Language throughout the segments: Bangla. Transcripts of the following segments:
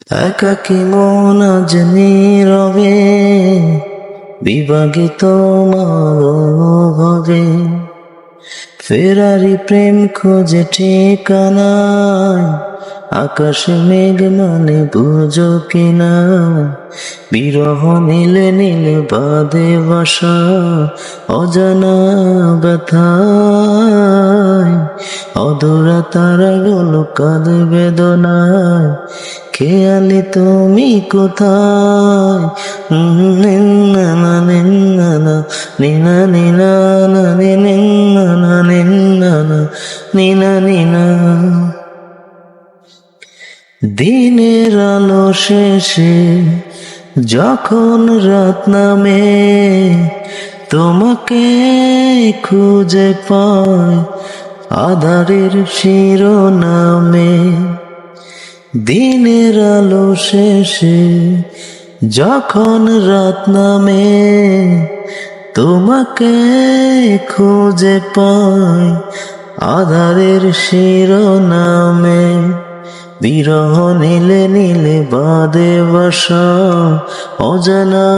একাকী মন আজ নীরবে বিভাগিত মানবে, ফেরারি প্রেম খোঁজে ঠিকানায়, আকাশে মেঘ মানে বুঝো কিনা, বিরহ নীলে নীলে বাদে বাসা অজানা ব্যথায়, অধরা তারাগুলো কাঁদে বেদনায়, খেয়ালি তুমি কোথায়? নিনা নিনা নিনা নিনা নিনা নিনা নিনা। দিনের আলো শেষে যখন রাত নামে, তোমাকে খুঁজে পায় আঁধারের শিরোনামে। দিনের আলো শেষে যখন রাত নামে, তোমাকে খুঁজে পাই আঁধারের শিরোনামে, বিরহ নীলে নীলে বাদে বাসা অজানা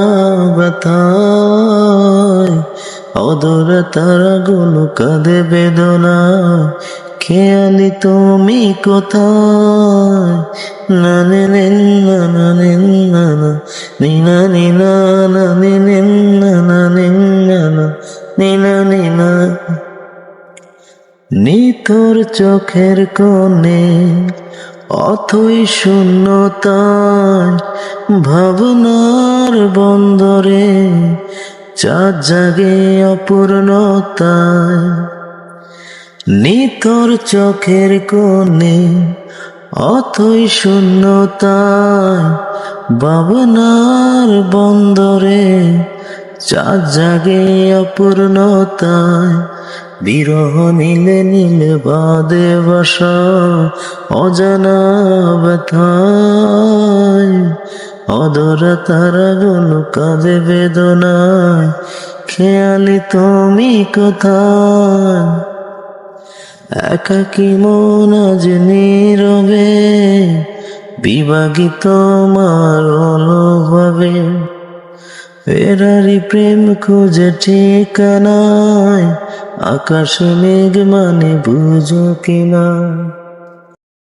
ব্যথায়, অধরা তারাগুলো কাঁদে বেদনায়, খেয়ালি তুমি কোথায়? না নিনা নিনা নিনা নিনা নিনা নিনা। নিথর চোখের কোণে অথই শূন্যতায়, ভাবনার বন্দরে চাঁদ জাগে অপূর্ণতায়। নিথর চোখের কোণে অথই শূন্যতায়, ভাবনার বন্দরে চাঁদ জাগে অপূর্ণতায়, বিরহ নীলে নীলে বাদে বাসা অজানা ব্যথায়, অধরা তারাগুলো কাঁদে বেদনায়, খেয়ালি তুমি কোথায়? একাকী মন আজ নীরবে বিভাগিত মার অনুভবে, ফেরারি প্রেম খুঁজে ঠিকানায়, আকাশে মেঘ মানে বুঝো কিনা।